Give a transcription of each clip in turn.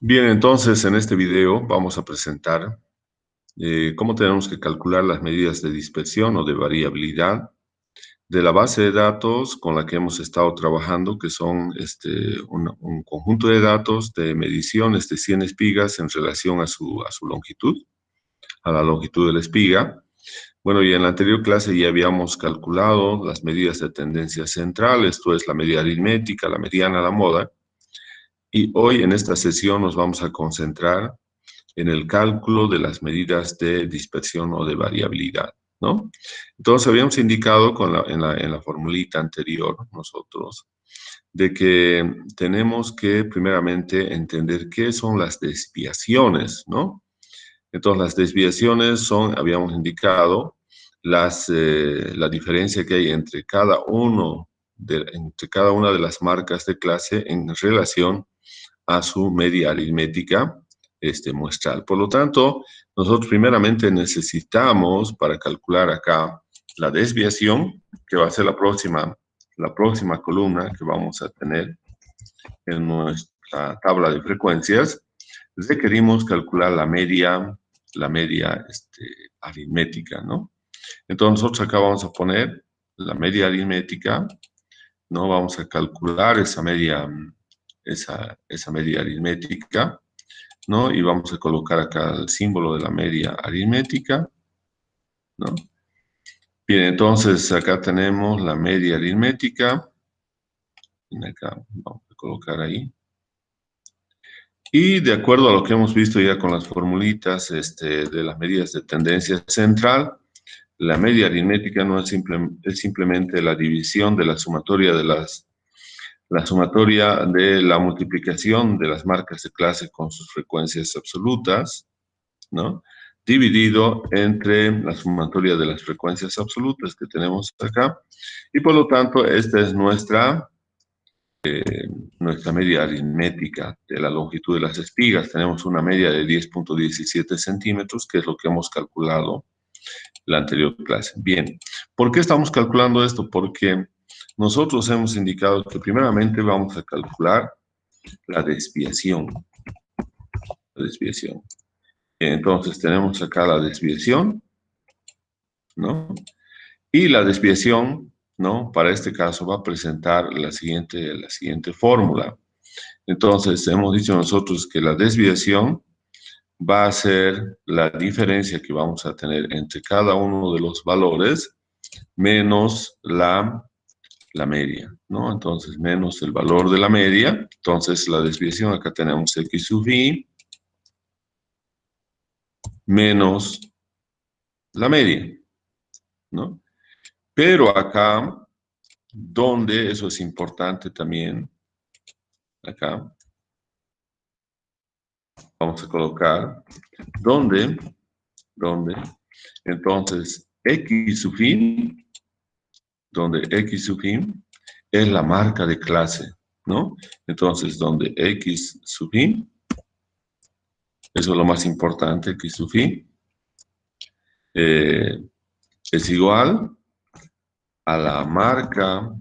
Bien, entonces en este video vamos a presentar cómo tenemos que calcular las medidas de dispersión o de variabilidad de la base de datos con la que hemos estado trabajando, que son un conjunto de datos de mediciones de 100 espigas en relación a su longitud, a la longitud de la espiga. Bueno, y en la anterior clase ya habíamos calculado las medidas de tendencia central, esto es la media aritmética, la mediana, la moda, y hoy en esta sesión nos vamos a concentrar en el cálculo de las medidas de dispersión o de variabilidad, ¿no? Entonces habíamos indicado en la formulita anterior nosotros de que tenemos que primeramente entender qué son las desviaciones, ¿no? Entonces las desviaciones son, habíamos indicado, la diferencia que hay entre cada una de las marcas de clase en relación a su media aritmética muestral. Por lo tanto, nosotros primeramente necesitamos, para calcular acá la desviación, que va a ser la próxima columna que vamos a tener en nuestra tabla de frecuencias, requerimos calcular la media aritmética, ¿no? Entonces nosotros acá vamos a poner la media aritmética, ¿no? Vamos a calcular esa media aritmética, ¿no? Y vamos a colocar acá el símbolo de la media aritmética, ¿no? Bien, entonces acá tenemos la media aritmética. Acá vamos a colocar ahí. Y de acuerdo a lo que hemos visto ya con las formulitas de las medidas de tendencia central, la media aritmética no es, es simplemente la división de la sumatoria de la multiplicación de las marcas de clase con sus frecuencias absolutas, ¿no? Dividido entre la sumatoria de las frecuencias absolutas que tenemos acá. Y por lo tanto, esta es nuestra media aritmética de la longitud de las espigas. Tenemos una media de 10.17 centímetros, que es lo que hemos calculado en la anterior clase. Bien, ¿por qué estamos calculando esto? Porque nosotros hemos indicado que primeramente vamos a calcular la desviación. La desviación. Entonces tenemos acá la desviación, ¿no? Y la desviación, ¿no? Para este caso va a presentar la siguiente fórmula. Entonces hemos dicho nosotros que la desviación va a ser la diferencia que vamos a tener entre cada uno de los valores menos la media, ¿no? Entonces menos el valor de la media. Entonces la desviación, acá tenemos x sub i menos la media, ¿no? Pero acá, donde, eso es importante también, acá, vamos a colocar, donde, entonces, x sub i, donde x sub i es la marca de clase, ¿no? Entonces, donde x sub i, eso es lo más importante, x sub i, es igual a la marca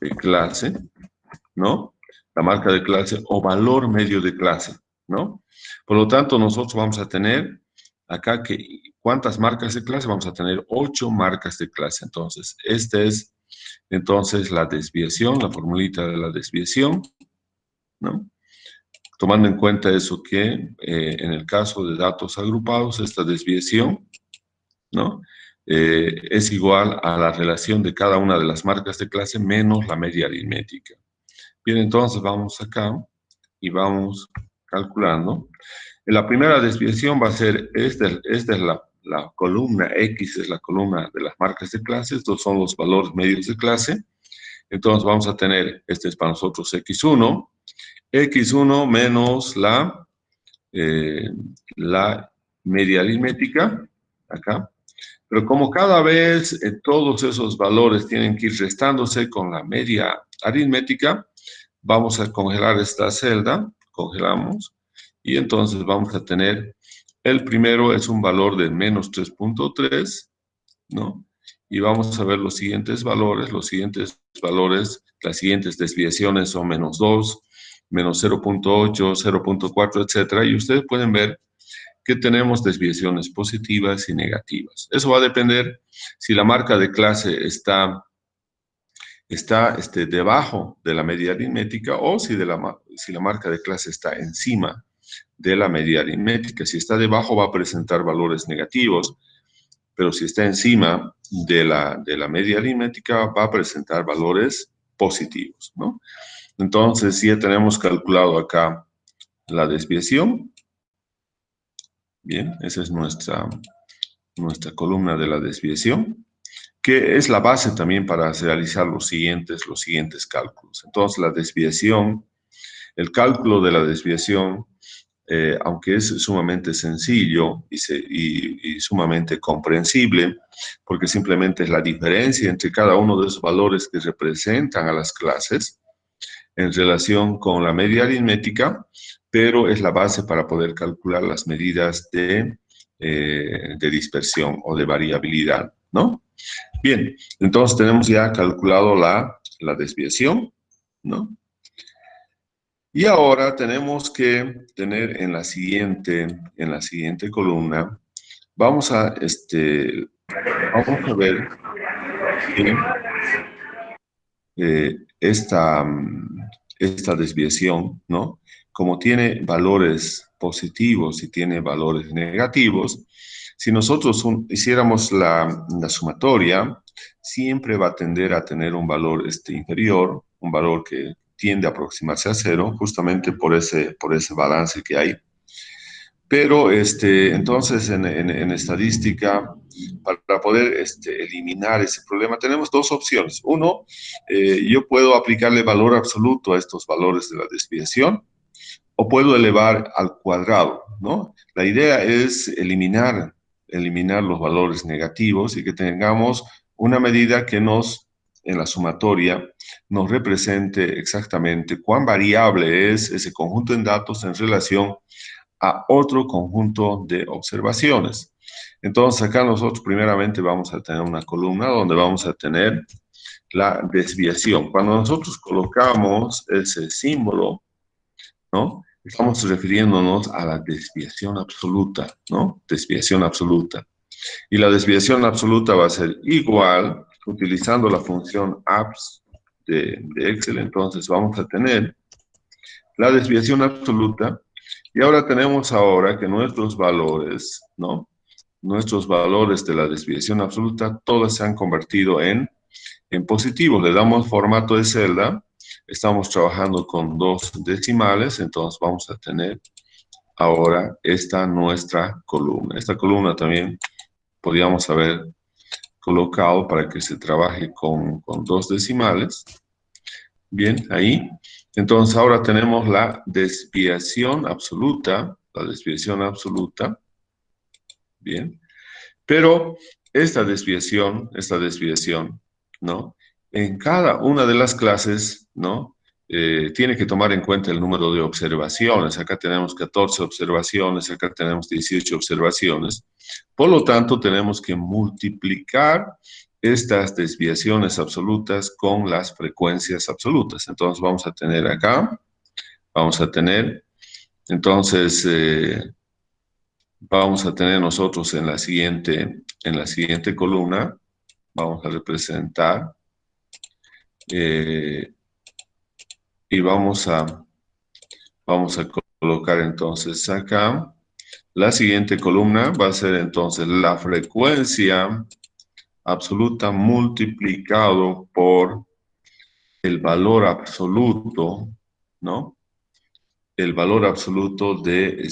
de clase, ¿no? La marca de clase o valor medio de clase, ¿no? Por lo tanto, nosotros vamos a tener acá ¿cuántas marcas de clase? Vamos a tener 8 marcas de clase. Entonces, esta es entonces la desviación, la formulita de la desviación, ¿no? Tomando en cuenta eso que en el caso de datos agrupados, esta desviación, ¿no? Es igual a la relación de cada una de las marcas de clase menos la media aritmética. Bien, entonces vamos acá y vamos calculando. La primera desviación va a ser, esta es la columna X, es la columna de las marcas de clase, estos son los valores medios de clase. Entonces vamos a tener, este es para nosotros X1 menos la media aritmética, acá. Pero como cada vez todos esos valores tienen que ir restándose con la media aritmética, vamos a congelar esta celda, congelamos, y entonces vamos a tener, el primero es un valor de menos 3.3, ¿no? Y vamos a ver los siguientes valores, las siguientes desviaciones son menos 2, menos 0.8, 0.4, etcétera, y ustedes pueden ver que tenemos desviaciones positivas y negativas. Eso va a depender si la marca de clase está debajo de la media aritmética o si la marca de clase está encima de la media aritmética. Si está debajo va a presentar valores negativos, pero si está encima de la media aritmética va a presentar valores positivos, ¿no? Entonces ya tenemos calculado acá la desviación. Bien, esa es nuestra columna de la desviación, que es la base también para realizar los siguientes cálculos. Entonces, la desviación, el cálculo de la desviación, aunque es sumamente sencillo y sumamente comprensible, porque simplemente es la diferencia entre cada uno de esos valores que representan a las clases en relación con la media aritmética, pero es la base para poder calcular las medidas de dispersión o de variabilidad, ¿no? Bien, entonces tenemos ya calculado la desviación, ¿no? Y ahora tenemos que tener en la siguiente columna, vamos a ver esta desviación, ¿no? Como tiene valores positivos y tiene valores negativos, si nosotros hiciéramos la sumatoria, siempre va a tender a tener un valor inferior, un valor que tiende a aproximarse a cero, justamente por ese balance que hay. Pero entonces en estadística, para poder eliminar ese problema, tenemos dos opciones. Uno, yo puedo aplicarle valor absoluto a estos valores de la desviación o puedo elevar al cuadrado, ¿no? La idea es eliminar los valores negativos y que tengamos una medida que en la sumatoria, nos represente exactamente cuán variable es ese conjunto de datos en relación a otro conjunto de observaciones. Entonces acá nosotros primeramente vamos a tener una columna donde vamos a tener la desviación. Cuando nosotros colocamos ese símbolo, ¿no? Estamos refiriéndonos a la desviación absoluta, ¿no? Desviación absoluta. Y la desviación absoluta va a ser igual, utilizando la función abs de Excel, entonces vamos a tener la desviación absoluta. Y ahora tenemos que nuestros valores, ¿no? Nuestros valores de la desviación absoluta, todos se han convertido en positivos. Le damos formato de celda. Estamos trabajando con 2 decimales, entonces vamos a tener ahora nuestra columna. Esta columna también podríamos haber colocado para que se trabaje con 2 decimales. Bien, ahí. Entonces ahora tenemos la desviación absoluta, bien, pero esta desviación, ¿no? En cada una de las clases, ¿no? Tiene que tomar en cuenta el número de observaciones. Acá tenemos 14 observaciones, acá tenemos 18 observaciones. Por lo tanto, tenemos que multiplicar estas desviaciones absolutas con las frecuencias absolutas. Entonces, vamos a tener acá, entonces, vamos a tener nosotros en la siguiente columna, vamos a representar y vamos a colocar entonces acá. La siguiente columna va a ser entonces la frecuencia absoluta multiplicado por el valor absoluto, ¿no? El valor absoluto de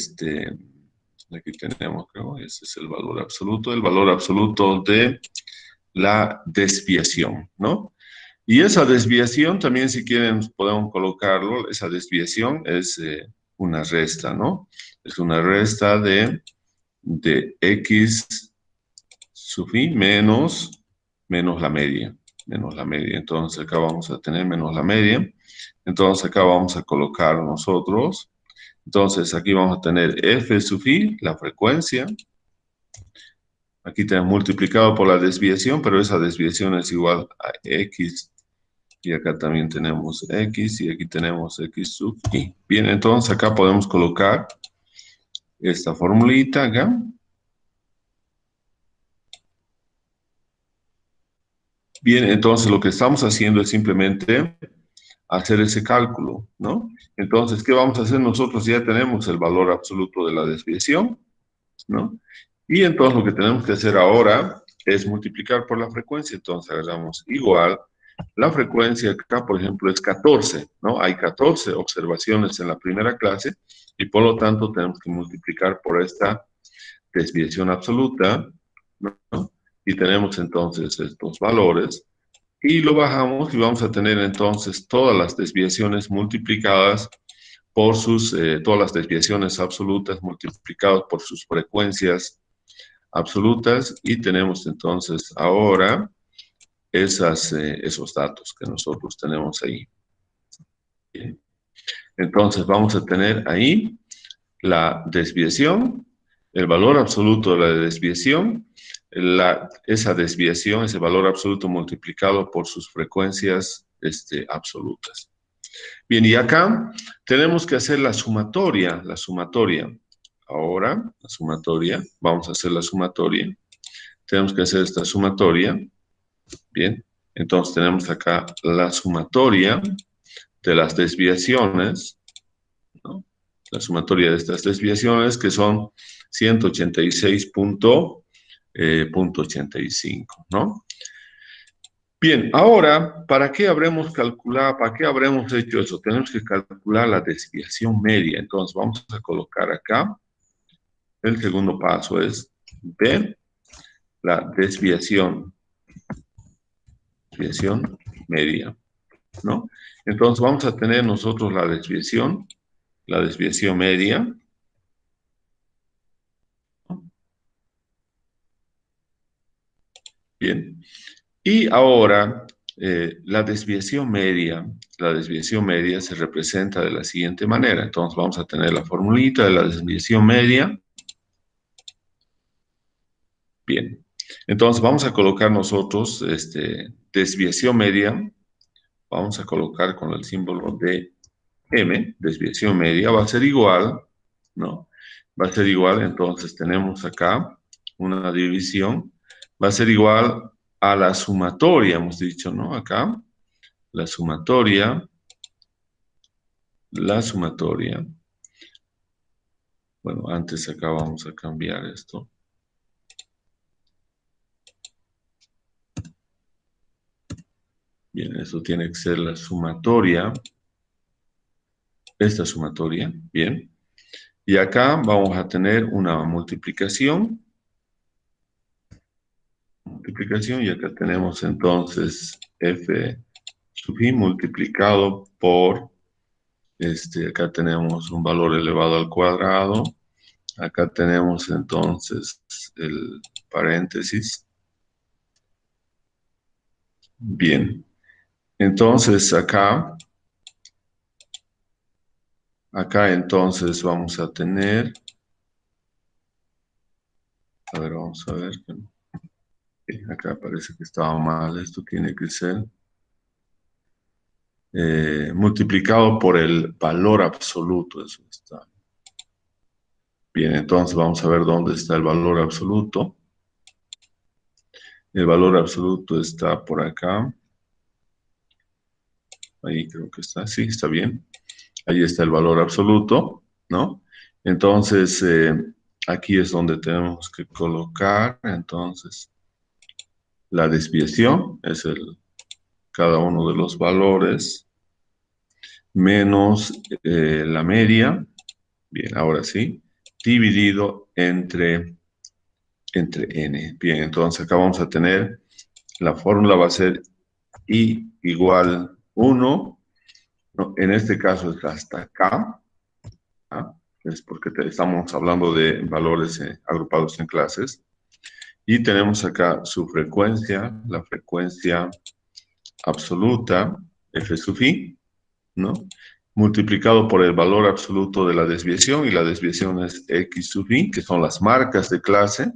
aquí tenemos, creo, ese es el valor absoluto de la desviación, ¿no? Y esa desviación también, si quieren, podemos colocarlo, esa desviación es una resta, ¿no? Es una resta de x sub i menos la media, Entonces acá vamos a tener menos la media. Entonces acá vamos a colocar nosotros. Entonces aquí vamos a tener f sub i, la frecuencia. Aquí tenemos multiplicado por la desviación, pero esa desviación es igual a x Y acá también tenemos X y aquí tenemos X sub Y. Bien, entonces acá podemos colocar esta formulita acá. Bien, entonces lo que estamos haciendo es simplemente hacer ese cálculo, ¿no? Entonces, ¿qué vamos a hacer nosotros? Ya tenemos el valor absoluto de la desviación, ¿no? Y entonces lo que tenemos que hacer ahora es multiplicar por la frecuencia. Entonces agarramos igual, la frecuencia acá, por ejemplo, es 14, ¿no? Hay 14 observaciones en la primera clase y por lo tanto tenemos que multiplicar por esta desviación absoluta, ¿no? Y tenemos entonces estos valores y lo bajamos y vamos a tener entonces todas las desviaciones multiplicadas por todas las desviaciones absolutas multiplicadas por sus frecuencias absolutas y tenemos entonces ahora esos datos que nosotros tenemos ahí. Bien. Entonces vamos a tener ahí la desviación, el valor absoluto de la desviación, esa desviación, ese valor absoluto multiplicado por sus frecuencias absolutas. Bien, y acá tenemos que hacer la sumatoria, la sumatoria. Ahora, la sumatoria, vamos a hacer la sumatoria. Tenemos que hacer esta sumatoria. Bien, entonces tenemos acá la sumatoria de las desviaciones, ¿no? La sumatoria de estas desviaciones que son 186.85, ¿no? Bien, ahora, ¿para qué habremos calculado, para qué habremos hecho eso? Tenemos que calcular la desviación media. Entonces, vamos a colocar acá, el segundo paso es B, la desviación media, ¿no? Entonces, vamos a tener nosotros la desviación media, ¿no? Bien. Y ahora, la desviación media se representa de la siguiente manera. Entonces vamos a tener la formulita de la desviación media. Bien. Entonces vamos a colocar nosotros desviación media. Vamos a colocar con el símbolo de M, desviación media, va a ser igual, ¿no? Va a ser igual, entonces tenemos acá una división, va a ser igual a la sumatoria, hemos dicho, ¿no? Acá, la sumatoria, bueno, antes acá vamos a cambiar esto. Bien, eso tiene que ser la sumatoria, esta sumatoria, bien. Y acá vamos a tener una multiplicación, y acá tenemos entonces f sub i multiplicado por, acá tenemos un valor elevado al cuadrado, acá tenemos entonces el paréntesis. Bien, entonces acá entonces vamos a tener, a ver, vamos a ver, acá parece que estaba mal, esto tiene que ser multiplicado por el valor absoluto, eso está. Bien, entonces vamos a ver dónde está el valor absoluto. El valor absoluto está por acá. Ahí creo que está, sí, está bien. Ahí está el valor absoluto, ¿no? Entonces, aquí es donde tenemos que colocar, entonces, la desviación, es cada uno de los valores, menos la media, bien, ahora sí, dividido entre n. Bien, entonces acá vamos a tener, la fórmula va a ser i igual 1, ¿no? En este caso es hasta acá, ¿ah? Es porque estamos hablando de valores agrupados en clases, y tenemos acá su frecuencia, la frecuencia absoluta, f sub i, ¿no? Multiplicado por el valor absoluto de la desviación, y la desviación es x sub i, que son las marcas de clase,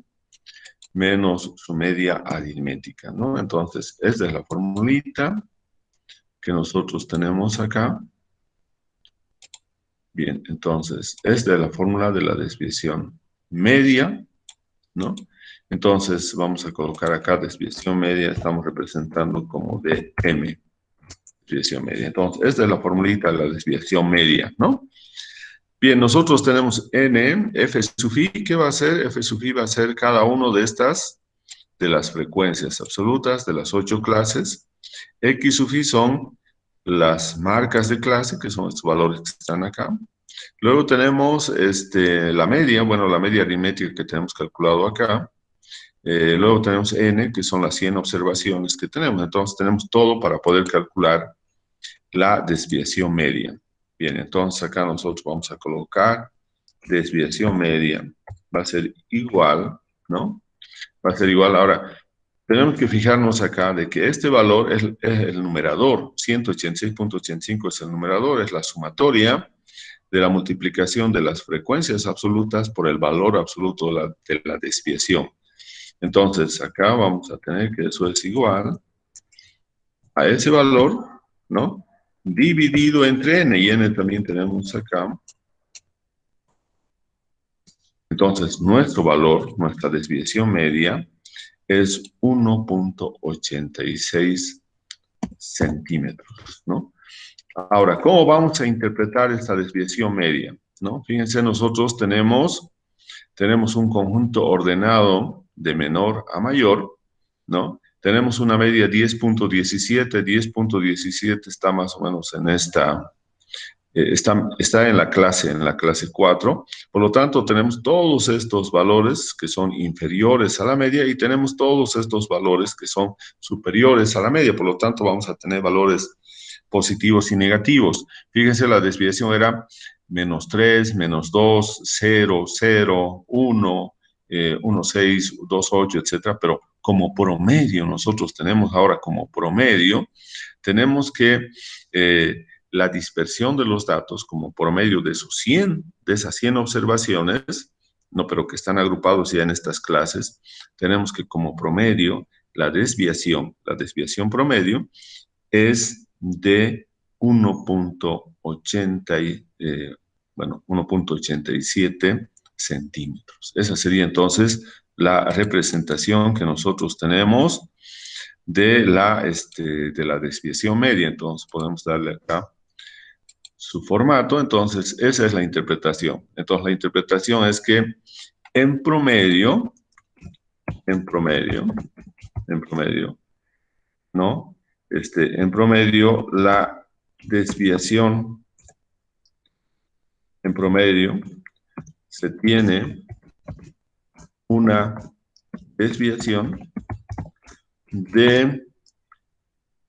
menos su media aritmética, ¿no? Entonces, esta es la formulita, que nosotros tenemos acá. Bien, entonces, esta es la fórmula de la desviación media, ¿no? Entonces, vamos a colocar acá desviación media, estamos representando como dm, desviación media. Entonces, esta es la formulita de la desviación media, ¿no? Bien, nosotros tenemos n, f sub i, ¿qué va a ser? F sub i va a ser cada uno de estas, de las frecuencias absolutas de las 8 clases. X sub i son las marcas de clase, que son estos valores que están acá. Luego tenemos la media, bueno, la media aritmética que tenemos calculado acá. Luego tenemos n, que son las 100 observaciones que tenemos. Entonces tenemos todo para poder calcular la desviación media. Bien, entonces acá nosotros vamos a colocar desviación media. Va a ser igual, ¿no? Va a ser igual. Ahora, tenemos que fijarnos acá de que este valor es el numerador. 186.85 es el numerador, es la sumatoria de la multiplicación de las frecuencias absolutas por el valor absoluto de la desviación. Entonces, acá vamos a tener que eso es igual a ese valor, ¿no? Dividido entre n, y n también tenemos acá. Entonces, nuestro valor, nuestra desviación media, es 1.86 centímetros, ¿no? Ahora, ¿cómo vamos a interpretar esta desviación media? ¿No? Fíjense, nosotros tenemos un conjunto ordenado de menor a mayor, ¿no? Tenemos una media 10.17, 10.17 está más o menos en esta, está en la clase 4, por lo tanto tenemos todos estos valores que son inferiores a la media y tenemos todos estos valores que son superiores a la media, por lo tanto vamos a tener valores positivos y negativos. Fíjense, la desviación era menos 3, menos 2, 0, 0, 1, 1, 6, 2, 8, etcétera, pero como promedio, nosotros tenemos ahora como promedio, tenemos que la dispersión de los datos como promedio de esas 100 observaciones, no, pero que están agrupados ya en estas clases, tenemos que como promedio, la desviación promedio es de 1.87 centímetros. Esa sería entonces la representación que nosotros tenemos de la desviación media. Entonces podemos darle acá su formato. Entonces esa es la interpretación. Entonces la interpretación es que en promedio, ¿no? En promedio, la desviación en promedio se tiene una desviación de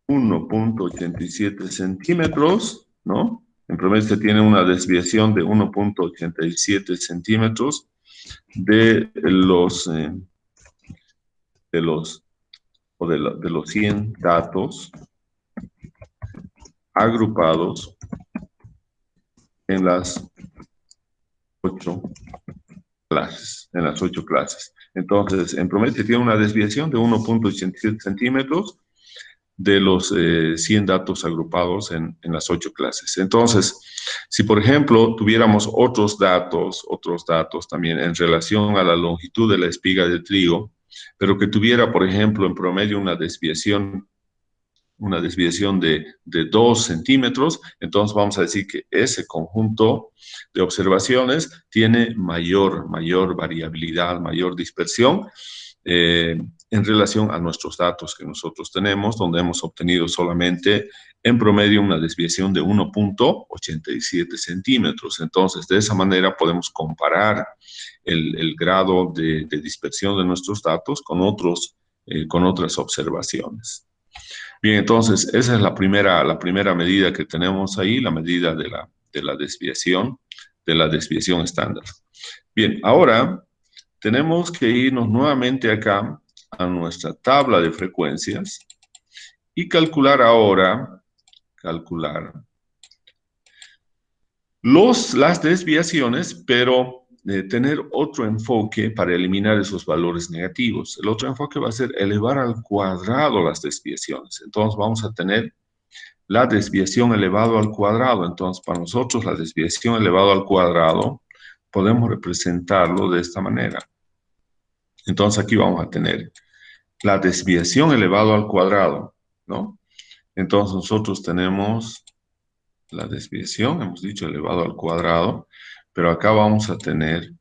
1.87 centímetros, ¿no? En promedio se tiene una desviación de 1.87 centímetros de los 100 datos agrupados en las 8 clases. Entonces, en promedio se tiene una desviación de 1.87 centímetros de los 100 datos agrupados en las 8 clases. Entonces, si por ejemplo tuviéramos otros datos también en relación a la longitud de la espiga de trigo, pero que tuviera, por ejemplo, en promedio una desviación de 2 centímetros, entonces vamos a decir que ese conjunto de observaciones tiene mayor variabilidad, mayor dispersión en relación a nuestros datos que nosotros tenemos, donde hemos obtenido solamente en promedio una desviación de 1.87 centímetros. Entonces, de esa manera podemos comparar el grado de dispersión de nuestros datos con otras observaciones. Bien, entonces esa es la primera medida que tenemos ahí, la medida de la desviación estándar. Bien, ahora tenemos que irnos nuevamente acá a nuestra tabla de frecuencias y calcular las desviaciones, pero tener otro enfoque para eliminar esos valores negativos. El otro enfoque va a ser elevar al cuadrado las desviaciones. Entonces vamos a tener la desviación elevado al cuadrado. Entonces, para nosotros, la desviación elevado al cuadrado, podemos representarlo de esta manera. Entonces, aquí vamos a tener la desviación elevado al cuadrado, ¿no? Entonces, nosotros tenemos la desviación, hemos dicho elevado al cuadrado, pero acá vamos a tener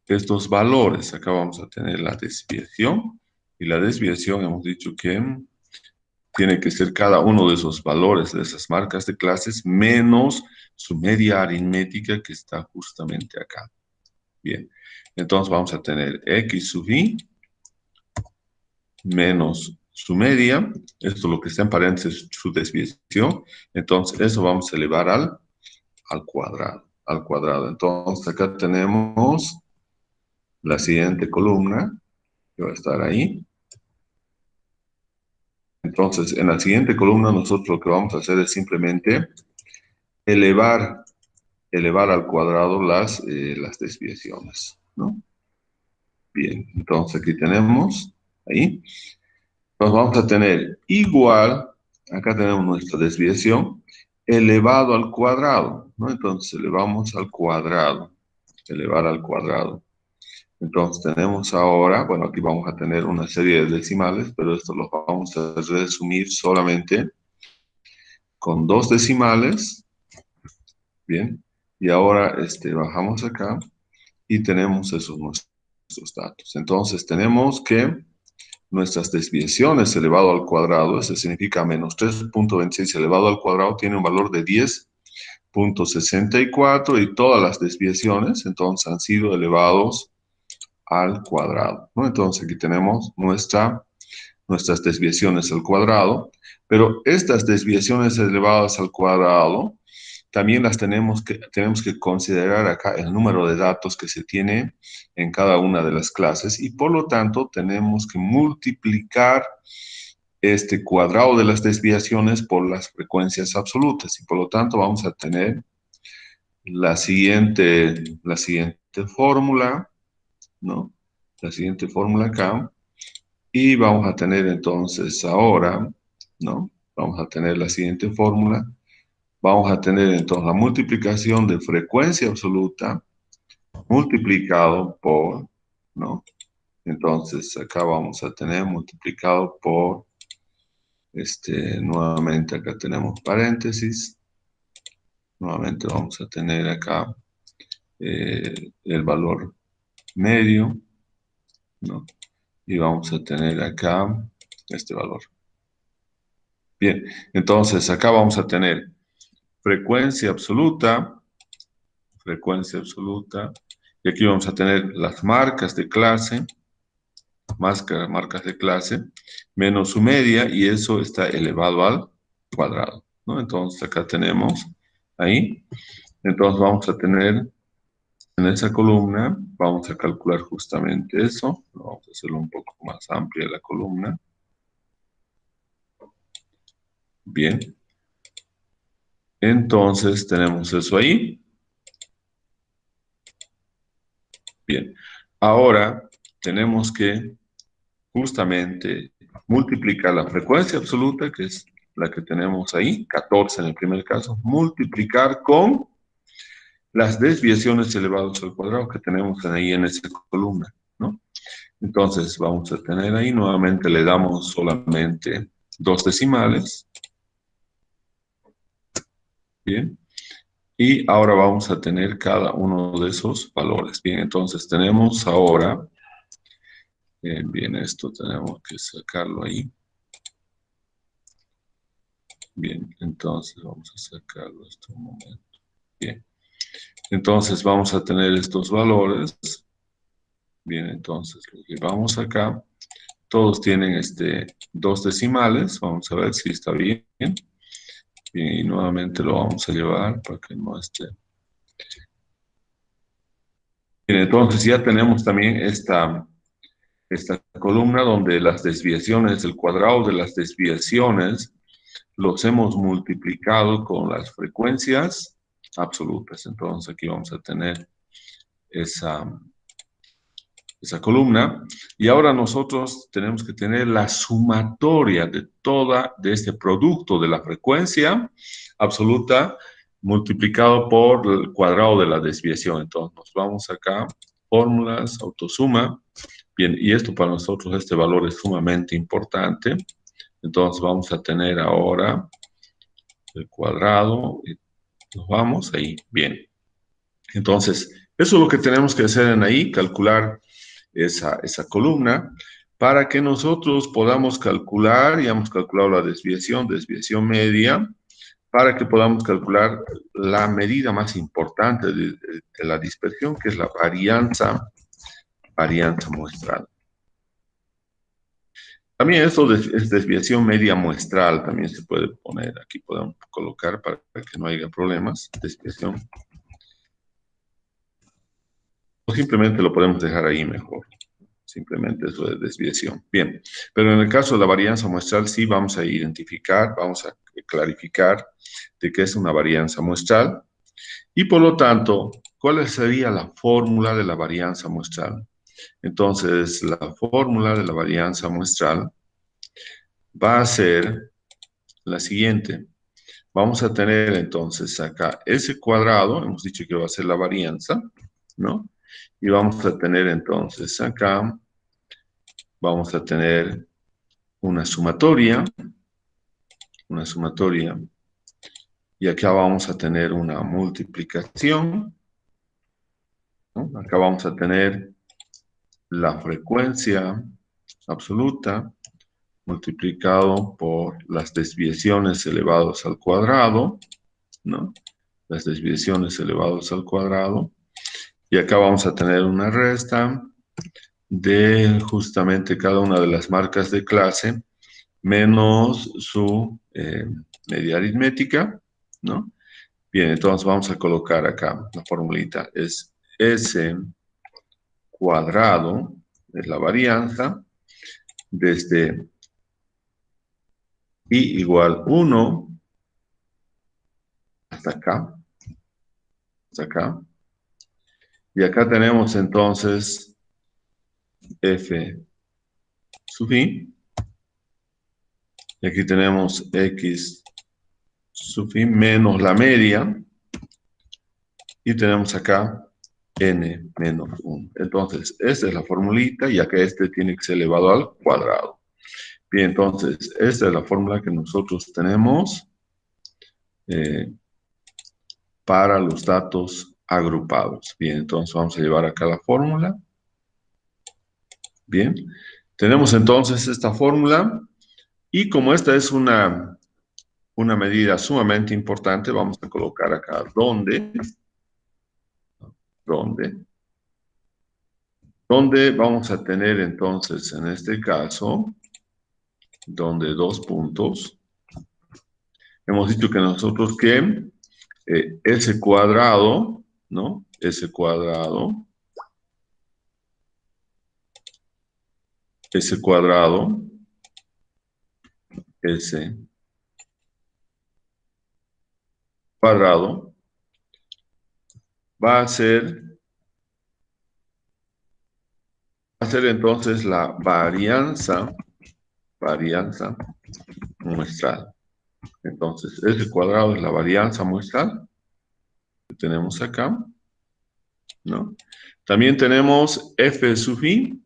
estos valores. Acá vamos a tener la desviación, y la desviación hemos dicho que tiene que ser cada uno de esos valores, de esas marcas de clases, menos su media aritmética que está justamente acá. Bien, entonces vamos a tener x sub i menos su media, esto lo que está en paréntesis, su desviación, entonces eso vamos a elevar al cuadrado. Entonces acá tenemos la siguiente columna, que va a estar ahí. Entonces, en la siguiente columna nosotros lo que vamos a hacer es simplemente elevar al cuadrado las desviaciones, ¿no? Bien, entonces aquí tenemos, ahí, nos vamos a tener igual, acá tenemos nuestra desviación, elevado al cuadrado, ¿no? Entonces elevamos al cuadrado, elevar al cuadrado. Entonces tenemos ahora, bueno, aquí vamos a tener una serie de decimales, pero esto lo vamos a resumir solamente con dos decimales. Bien, y ahora bajamos acá y tenemos esos nuestros datos. Entonces tenemos que nuestras desviaciones elevado al cuadrado, eso significa menos 3.26 elevado al cuadrado, tiene un valor de 10.64 y todas las desviaciones entonces han sido elevados al cuadrado, ¿no? Entonces aquí tenemos nuestras desviaciones al cuadrado, pero estas desviaciones elevadas al cuadrado también las tenemos que considerar acá el número de datos que se tiene en cada una de las clases, y por lo tanto tenemos que multiplicar este cuadrado de las desviaciones por las frecuencias absolutas, y por lo tanto vamos a tener la siguiente fórmula, ¿no? La siguiente fórmula acá, y vamos a tener entonces ahora, ¿no? Vamos a tener la siguiente fórmula. Vamos a tener entonces la multiplicación de frecuencia absoluta multiplicado por, ¿no? Entonces acá vamos a tener multiplicado por, nuevamente acá tenemos paréntesis, nuevamente vamos a tener acá el valor medio, ¿no? Y vamos a tener acá este valor. Bien, entonces acá vamos a tener frecuencia absoluta, y aquí vamos a tener las marcas de clase, marcas de clase, menos su media, y eso está elevado al cuadrado, ¿no? Entonces acá tenemos ahí, entonces vamos a tener en esa columna, vamos a calcular justamente eso, vamos a hacerlo un poco más amplia la columna. Bien, entonces tenemos eso ahí. Bien, ahora tenemos que justamente multiplicar la frecuencia absoluta, que es la que tenemos ahí, 14 en el primer caso, multiplicar con las desviaciones elevadas al cuadrado que tenemos ahí en esa columna, ¿no? Entonces vamos a tener ahí, nuevamente le damos solamente dos decimales. Bien, y ahora vamos a tener cada uno de esos valores. Bien, entonces tenemos ahora, bien, esto tenemos que sacarlo ahí. Bien, entonces vamos a sacarlo esto un momento. Bien, entonces vamos a tener estos valores. Bien, entonces lo llevamos acá. Todos tienen dos decimales. Vamos a ver si está bien. Bien, y nuevamente lo vamos a llevar para que no esté. Bien, entonces ya tenemos también esta columna donde las desviaciones, el cuadrado de las desviaciones, los hemos multiplicado con las frecuencias absolutas. Entonces aquí vamos a tener esa columna, y ahora nosotros tenemos que tener la sumatoria de este producto de la frecuencia absoluta multiplicado por el cuadrado de la desviación. Entonces nos vamos acá, fórmulas, autosuma. Bien, y esto para nosotros, este valor es sumamente importante. Entonces vamos a tener ahora el cuadrado, y nos vamos ahí, bien. Entonces, eso es lo que tenemos que hacer en ahí, calcular esa columna, para que nosotros podamos calcular, ya hemos calculado la desviación media, para que podamos calcular la medida más importante de la dispersión, que es la varianza muestral. También esto es desviación media muestral, también se puede poner, aquí podemos colocar para que no haya problemas, desviación. O simplemente lo podemos dejar ahí mejor. Simplemente eso de desviación. Bien, pero en el caso de la varianza muestral sí vamos a identificar, vamos a clarificar de qué es una varianza muestral y por lo tanto, ¿cuál sería la fórmula de la varianza muestral? Entonces, la fórmula de la varianza muestral va a ser la siguiente. Vamos a tener entonces acá S cuadrado, hemos dicho que va a ser la varianza, ¿no? Y vamos a tener entonces acá, vamos a tener una sumatoria, y acá vamos a tener una multiplicación, ¿no? Acá vamos a tener la frecuencia absoluta multiplicado por las desviaciones elevados al cuadrado, ¿no? Las desviaciones elevados al cuadrado. Y acá vamos a tener una resta de justamente cada una de las marcas de clase menos su media aritmética, ¿no? Bien, entonces vamos a colocar acá la formulita. Es S cuadrado, es la varianza, desde I igual 1 hasta acá, hasta acá. Y acá tenemos entonces F sub I. Y aquí tenemos X sub I menos la media. Y tenemos acá N menos 1. Entonces, esta es la formulita, ya que este tiene que ser elevado al cuadrado. Bien, entonces, esta es la fórmula que nosotros tenemos para los datos agrupados. Bien, entonces vamos a llevar acá la fórmula. Bien, tenemos entonces esta fórmula y como esta es una medida sumamente importante, vamos a colocar acá donde vamos a tener entonces en este caso, donde dos puntos. Hemos dicho que nosotros que S cuadrado, ¿no? S cuadrado, S cuadrado, S cuadrado, va a ser entonces la varianza muestral. Entonces, S cuadrado es la varianza muestral que tenemos acá, ¿no? También tenemos F sub I,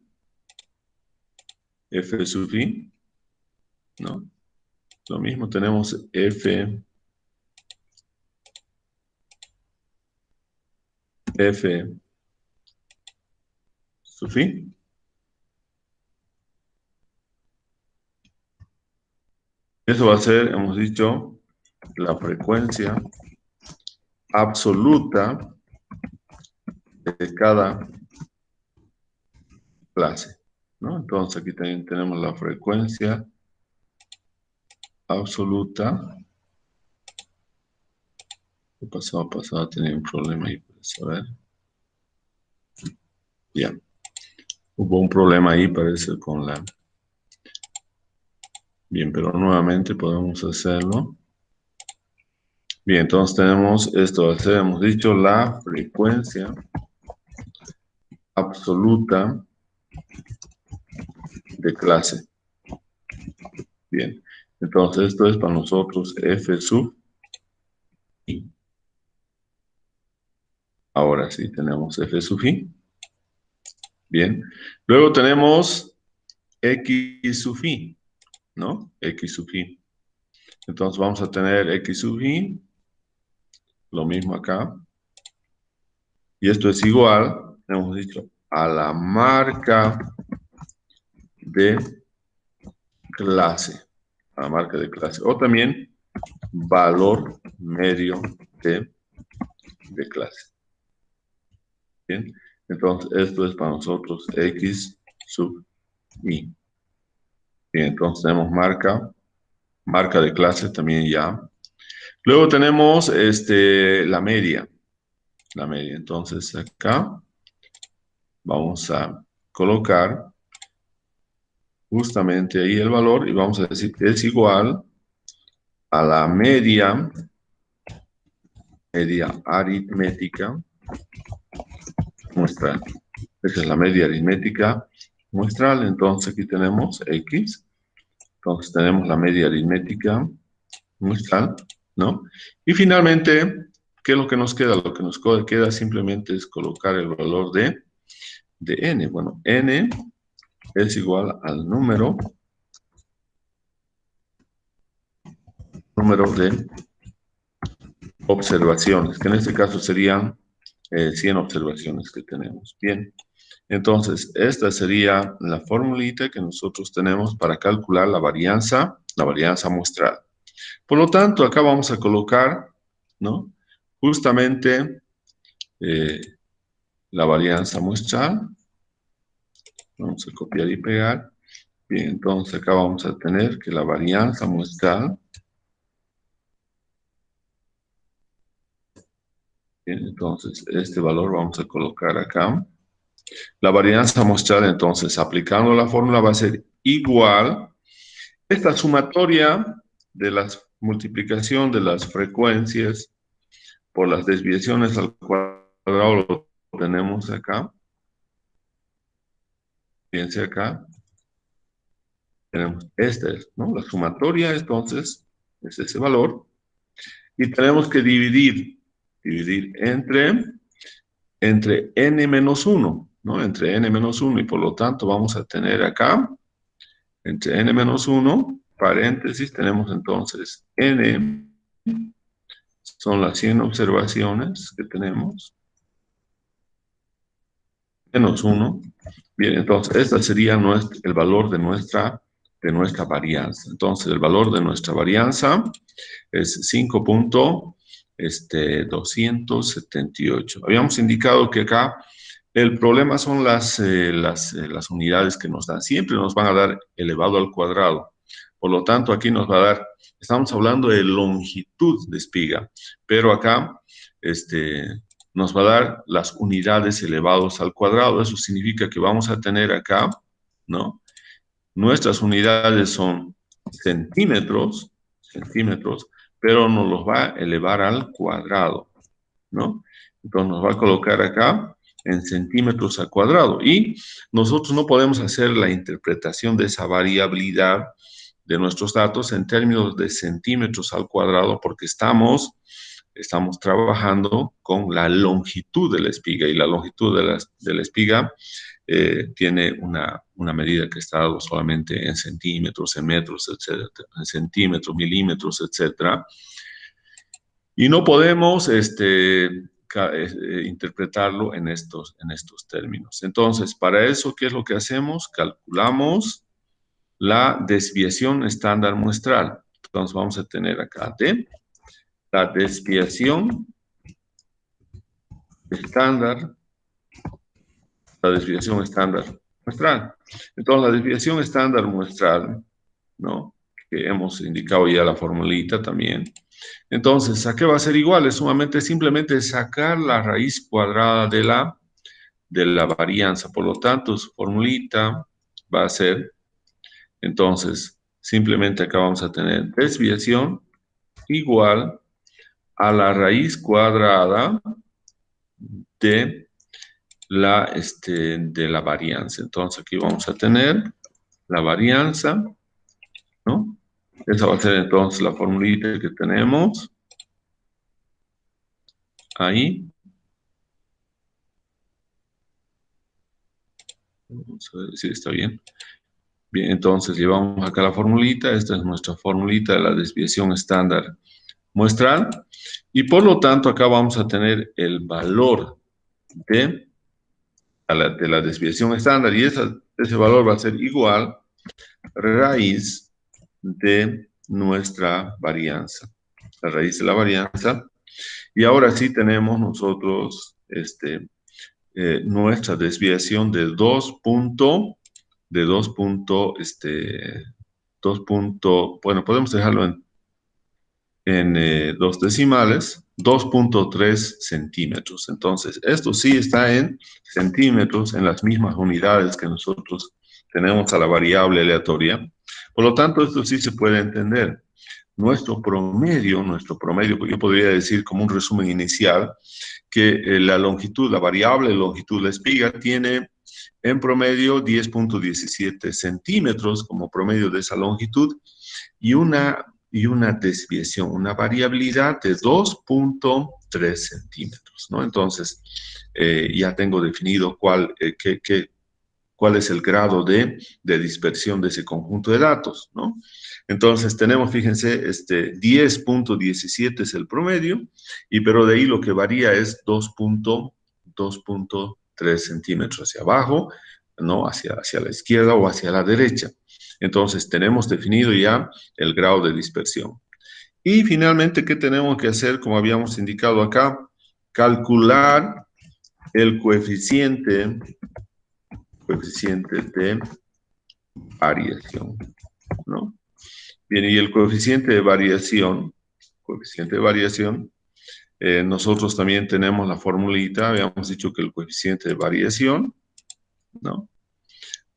¿no? Lo mismo tenemos F sub I. Eso va a ser, hemos dicho, la frecuencia absoluta de cada clase, ¿no? Entonces aquí también tenemos la frecuencia absoluta. El pasado tenía un problema ahí, a ver. Ya. Hubo un problema ahí, parece, con la... Bien, pero nuevamente podemos hacerlo. Bien, entonces tenemos esto, hemos dicho la frecuencia absoluta de clase. Bien, entonces esto es para nosotros f sub i. Ahora sí tenemos f sub i. Bien, luego tenemos x sub i, ¿no? X sub i. Entonces vamos a tener x sub i, lo mismo acá. Y esto es igual, hemos dicho, a la marca de clase. A la marca de clase. O también valor medio de clase. Bien, entonces esto es para nosotros x sub i. Bien, entonces tenemos marca de clase también ya. Luego tenemos la media. La media. Entonces acá vamos a colocar justamente ahí el valor y vamos a decir que es igual a la media aritmética muestral. Esa es la media aritmética muestral. Entonces aquí tenemos x. Entonces tenemos la media aritmética muestral, ¿no? Y finalmente, ¿qué es lo que nos queda? Lo que nos queda simplemente es colocar el valor de n. Bueno, n es igual al número de observaciones, que en este caso serían 100 observaciones que tenemos. Bien, entonces esta sería la formulita que nosotros tenemos para calcular la varianza muestral. Por lo tanto, acá vamos a colocar, ¿no? Justamente la varianza muestral. Vamos a copiar y pegar. Bien, entonces acá vamos a tener que la varianza muestral. Bien, entonces este valor vamos a colocar acá. La varianza muestral, entonces, aplicando la fórmula va a ser igual. Esta sumatoria de la multiplicación de las frecuencias por las desviaciones al cuadrado lo tenemos acá. Fíjense acá. Tenemos ¿no? La sumatoria, entonces, es ese valor. Y tenemos que dividir entre n menos 1, ¿no? Entre n menos 1. Y por lo tanto vamos a tener acá, entre n menos 1, paréntesis, tenemos entonces n, son las 100 observaciones que tenemos, menos 1. Bien, entonces, este sería el valor de nuestra varianza. Entonces, el valor de nuestra varianza es 5.278. Habíamos indicado que acá el problema son las unidades que nos dan. Siempre nos van a dar elevado al cuadrado. Por lo tanto, aquí nos va a dar, estamos hablando de longitud de espiga, pero acá nos va a dar las unidades elevados al cuadrado. Eso significa que vamos a tener acá, ¿no? Nuestras unidades son centímetros, pero nos los va a elevar al cuadrado, ¿no? Entonces nos va a colocar acá en centímetros al cuadrado. Y nosotros no podemos hacer la interpretación de esa variabilidad de nuestros datos en términos de centímetros al cuadrado porque estamos trabajando con la longitud de la espiga y la longitud de la espiga tiene una medida que está dado solamente en centímetros, en metros, etcétera, en centímetros, milímetros, etcétera. Y no podemos interpretarlo en estos términos. Entonces, para eso, ¿qué es lo que hacemos? Calculamos la desviación estándar muestral. Entonces, vamos a tener acá la desviación estándar muestral. Entonces, la desviación estándar muestral, ¿no? Que hemos indicado ya la formulita también. Entonces, ¿a qué va a ser igual? Es sumamente simplemente sacar la raíz cuadrada de la varianza. Por lo tanto, su formulita va a ser, entonces, simplemente acá vamos a tener desviación igual a la raíz cuadrada de de la varianza. Entonces aquí vamos a tener la varianza, ¿no? Esa va a ser entonces la formulita que tenemos ahí. Vamos a ver si está bien. Bien, entonces llevamos acá la formulita. Esta es nuestra formulita de la desviación estándar muestral. Y por lo tanto, acá vamos a tener el valor de la desviación estándar. Y ese valor va a ser igual a raíz de nuestra varianza. La raíz de la varianza. Y ahora sí tenemos nosotros nuestra desviación de 2 punto, bueno, podemos dejarlo en 2 decimales, 2.3 centímetros. Entonces, esto sí está en centímetros, en las mismas unidades que nosotros tenemos a la variable aleatoria. Por lo tanto, esto sí se puede entender. Nuestro promedio, yo podría decir como un resumen inicial, que la longitud, la variable longitud, la espiga, tiene en promedio 10.17 centímetros como promedio de esa longitud y una desviación, una variabilidad de 2.3 centímetros, ¿no? Entonces, ya tengo definido cuál es el grado de dispersión de ese conjunto de datos, ¿no? Entonces tenemos, fíjense, 10.17 es el promedio, pero de ahí lo que varía es 2.3 centímetros hacia abajo, ¿no? Hacia la izquierda o hacia la derecha. Entonces tenemos definido ya el grado de dispersión. Y finalmente, ¿qué tenemos que hacer? Como habíamos indicado acá, calcular el coeficiente de variación, ¿no? Bien, y el coeficiente de variación, nosotros también tenemos la formulita, habíamos dicho que el coeficiente de variación, ¿no?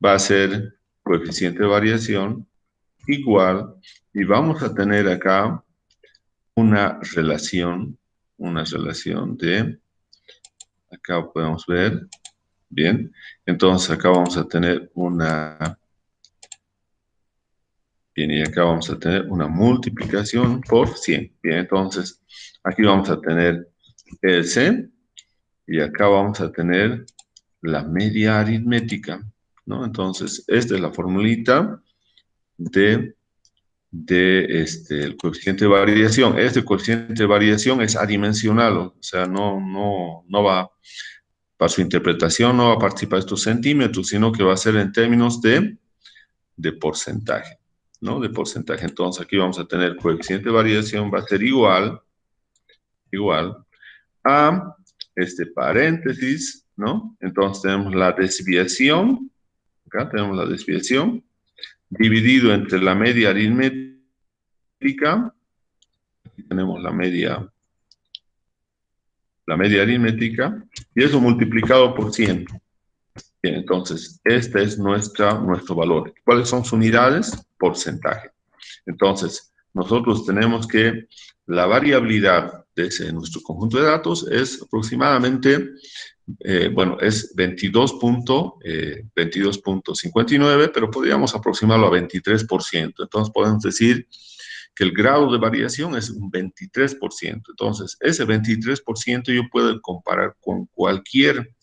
Va a ser coeficiente de variación igual, y vamos a tener acá una relación acá podemos ver, bien, entonces acá vamos a tener bien, y acá vamos a tener una multiplicación por 100. Bien, entonces aquí vamos a tener el C y acá vamos a tener la media aritmética, ¿no? Entonces, esta es la formulita el coeficiente de variación. Este coeficiente de variación es adimensional, o sea, no va, para su interpretación no va a participar estos centímetros, sino que va a ser en términos de porcentaje, ¿no? De porcentaje. Entonces aquí vamos a tener coeficiente de variación, va a ser igual a este paréntesis, ¿no? Entonces tenemos la desviación, acá tenemos la desviación, dividido entre la media aritmética, aquí tenemos la media aritmética, y eso multiplicado por 100. Bien, entonces, este es nuestro valor. ¿Cuáles son sus unidades? Porcentaje. Entonces, nosotros tenemos que la variabilidad de nuestro conjunto de datos es aproximadamente, es 22.59, pero podríamos aproximarlo a 23%. Entonces, podemos decir que el grado de variación es un 23%. Entonces, ese 23% yo puedo comparar con cualquier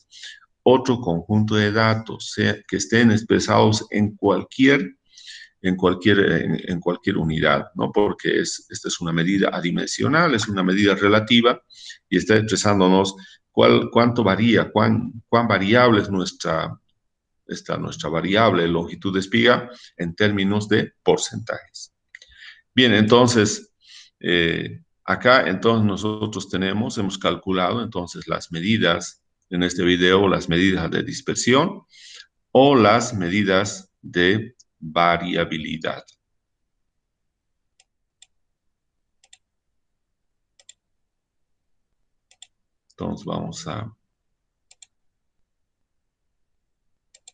otro conjunto de datos, que estén expresados en cualquier unidad, ¿no? Porque esta es una medida adimensional, es una medida relativa y está expresándonos cuánto varía, cuán variable es nuestra variable longitud de espiga en términos de porcentajes. Bien, entonces, acá entonces nosotros hemos calculado entonces las medidas, en este video, las medidas de dispersión o las medidas de variabilidad. Entonces vamos a